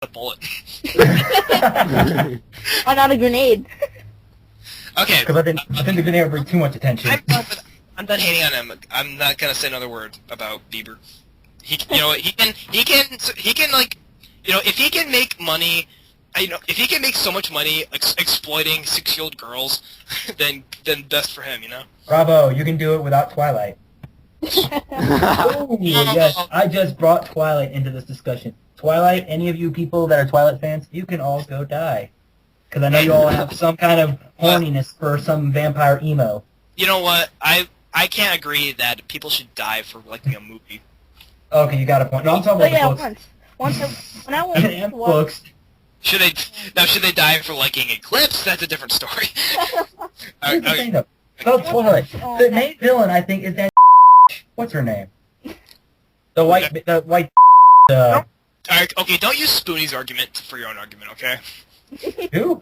a bullet. Why not a grenade? Okay. Because I think the grenade would bring too much attention. I'm done hating on him. I'm not gonna say another word about Bieber. He can like, if he can make money, if he can make so much money exploiting 6-year-old girls, then best for him, Bravo, you can do it without Twilight. Oh, yes, I just brought Twilight into this discussion. Twilight, any of you people that are Twilight fans, you can all go die. Because I know you all have some kind of horniness for some vampire emo. You know what? I can't agree that people should die for liking a movie. Okay, you got a point. No, I'm talking about the books. When I went to watch... books. Should they die for liking Eclipse? That's a different story. Here's the thing, though. About Twilight, the main villain, I think, is that what's her name? The white... Okay, don't use Spoonie's argument for your own argument, okay? Who?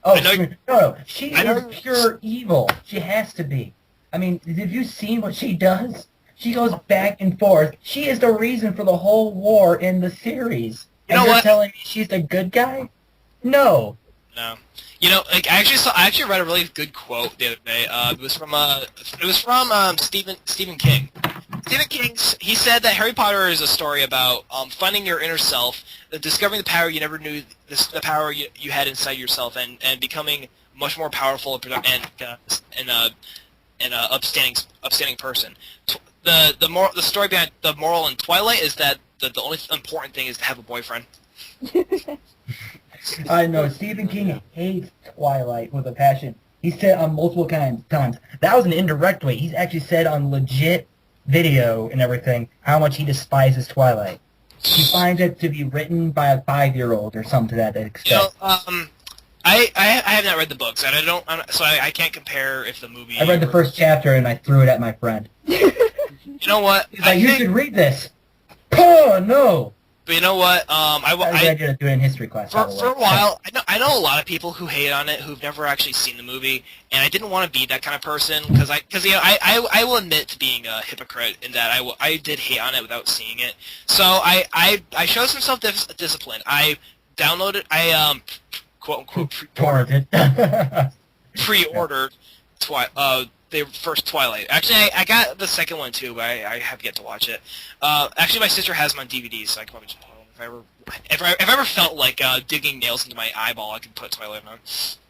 Oh, no. She is pure evil. She has to be. I mean, have you seen what she does? She goes back and forth. She is the reason for the whole war in the series. And you're telling me she's the good guy? No. No. I actually read a really good quote the other day. It was from Stephen King. Stephen King, he said that Harry Potter is a story about finding your inner self, discovering the power you never knew, the power you had inside yourself, and becoming much more powerful and an upstanding person. The story behind the moral in Twilight is that the only important thing is to have a boyfriend. I know, Stephen King hates Twilight with a passion. He said on multiple times. That was an indirect way. He's actually said on legit video and everything how much he despises Twilight. He finds it to be written by a 5-year-old or something to that extent. I have not read the books, and I can't compare if the movie... I read the first chapter, and I threw it at my friend. You know what? He's like, you should read this. Oh, no! But you know what? I read it in history class. For a while, I know a lot of people who hate on it who've never actually seen the movie, and I didn't want to be that kind of person because I will admit to being a hypocrite in that I did hate on it without seeing it. So I showed some self-discipline. I downloaded, quote unquote pre-ordered the first Twilight. Actually, I got the second one too, but I have yet to watch it. Actually, my sister has them on DVD, so I can probably if I ever felt like digging nails into my eyeball, I could put Twilight on.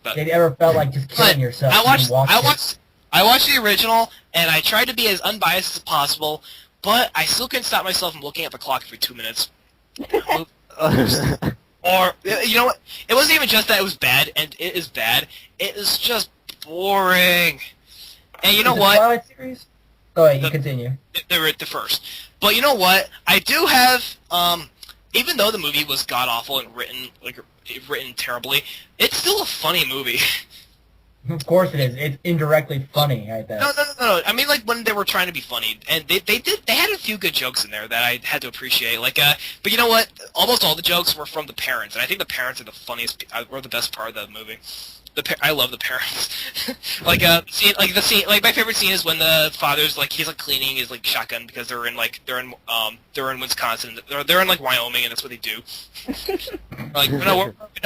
But have you ever felt like just killing yourself? I watched the original, and I tried to be as unbiased as possible, but I still couldn't stop myself from looking at the clock every 2 minutes. Or, you know what? It wasn't even just that it was bad, and it is bad. It is just boring. And you know what? The Twilight series? Go ahead, you continue. The first. But you know what? I do have, even though the movie was god-awful and written terribly, it's still a funny movie. Of course it is. It's indirectly funny, I bet. No. I mean, like, when they were trying to be funny, and they had a few good jokes in there that I had to appreciate. Like, but you know what? Almost all the jokes were from the parents, and I think the parents are the funniest, were the best part of the movie. I love the parents. My favorite scene is when the father's he's cleaning his shotgun because they're in Wisconsin, they're in Wyoming, and that's what they do.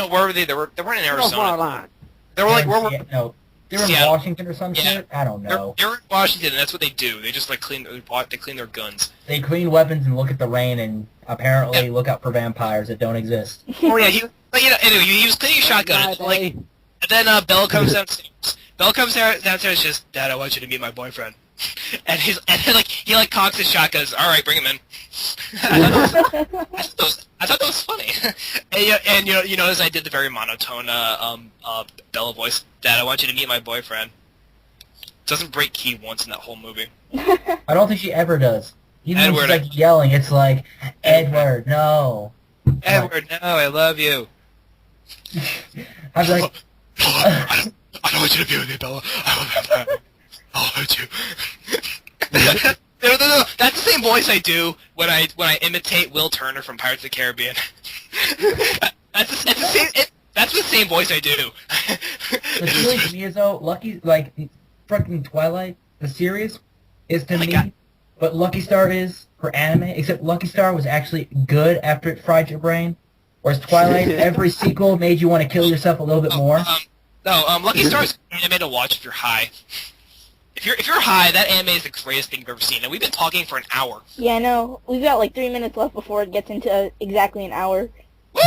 Where were they? They weren't in Arizona. They were they were in Washington or some shit. I don't know. They're in Washington, and that's what they do. They just clean their guns. They clean weapons and look at the rain, and apparently look out for vampires that don't exist. Oh yeah, anyway, he was cleaning a shotgun. And then Belle comes downstairs. Downstairs, just, Dad, I want you to meet my boyfriend. And he cocks his shotgun. All right, bring him in. I thought that was funny. and you notice I did the very monotone Bella voice. Dad, I want you to meet my boyfriend. Doesn't break key once in that whole movie. I don't think she ever does. Even Edward, when she's yelling, it's like, Edward, no. Edward, no, I love you. I was like, I don't want you to be with me, Bella. I'll hurt you. No. That's the same voice I do when I imitate Will Turner from Pirates of the Caribbean. That's the same voice I do. The feeling to me is though, Lucky, fucking Twilight, the series, is to me what Lucky Star is for anime. Except Lucky Star was actually good after it fried your brain. Or is Twilight every sequel made you want to kill yourself a little bit more? Lucky Star is an anime to watch if you're high. If you're high, that anime is the greatest thing you've ever seen, and we've been talking for an hour. Yeah, I know. We've got like 3 minutes left before it gets into exactly an hour. Woo!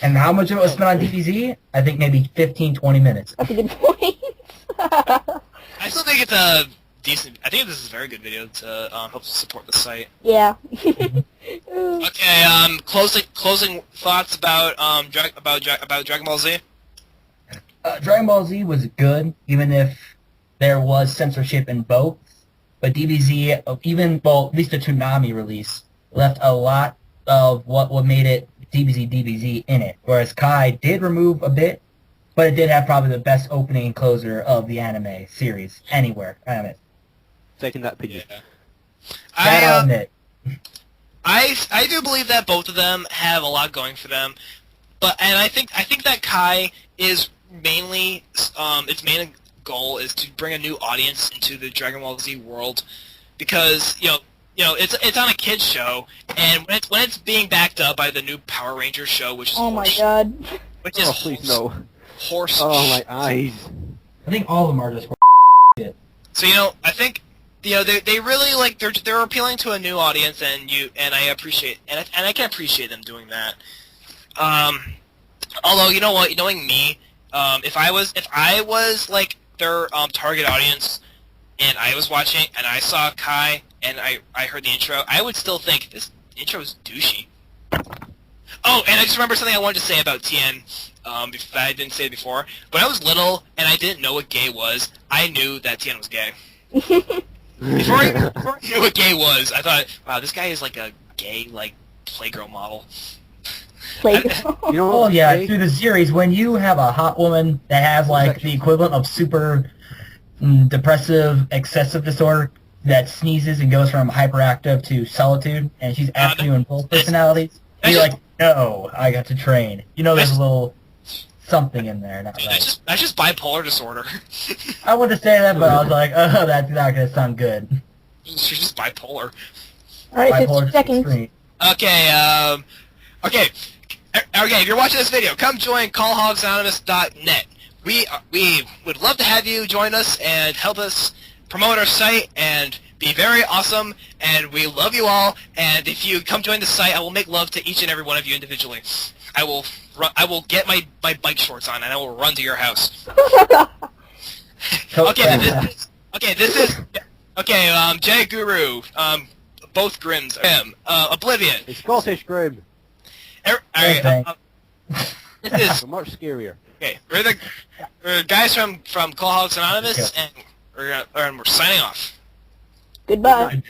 And how much of it was spent on DBZ? I think maybe 15, 20 minutes. That's a good point. I still think it's a decent. I think this is a very good video to help support the site. Yeah. Okay. Closing thoughts about Dragon Ball Z. Dragon Ball Z was good, even if there was censorship in both. But DBZ, at least the Toonami release, left a lot of what made it DBZ in it. Whereas Kai did remove a bit, but it did have probably the best opening and closer of the anime series anywhere. Taking that opinion. Yeah. I do believe that both of them have a lot going for them, and I think that Kai is mainly its main goal is to bring a new audience into the Dragon Ball Z world, because it's on a kids show, and when it's being backed up by the new Power Rangers show, which is please no. Horse. Oh my eyes. I think all of them are just shit. So I think they really they're appealing to a new audience, and I appreciate and I can appreciate them doing that. Although you know what, knowing me, if I was like their target audience, and I was watching and I saw Kai and I heard the intro, I would still think this intro is douchey. Oh, and I just remember something I wanted to say about Tien. I didn't say it before. When I was little and I didn't know what gay was, I knew that Tien was gay. Before I knew what gay was, I thought, wow, this guy is like a gay, like, Playgirl model. Oh yeah, through the series, when you have a hot woman that has like the equivalent of super depressive, excessive disorder that sneezes and goes from hyperactive to solitude, and she's after you in both personalities, you're like, no, I got to train. There's a little something in there, not right. That's just bipolar disorder. I wanted to say that, but I was like, oh, that's not going to sound good. She's just bipolar. Alright, 50 seconds. Okay, if you're watching this video, come join callhogsanonymous.net. We would love to have you join us and help us promote our site and be very awesome, and we love you all, and if you come join the site, I will make love to each and every one of you individually. I will get my bike shorts on, and I will run to your house. Jediguru, both Grimms, Oblivion. It's Scottish Grimm. Alright, this is much scarier. Okay, we're guys from Call Hogs Anonymous, and we're signing off. Goodbye.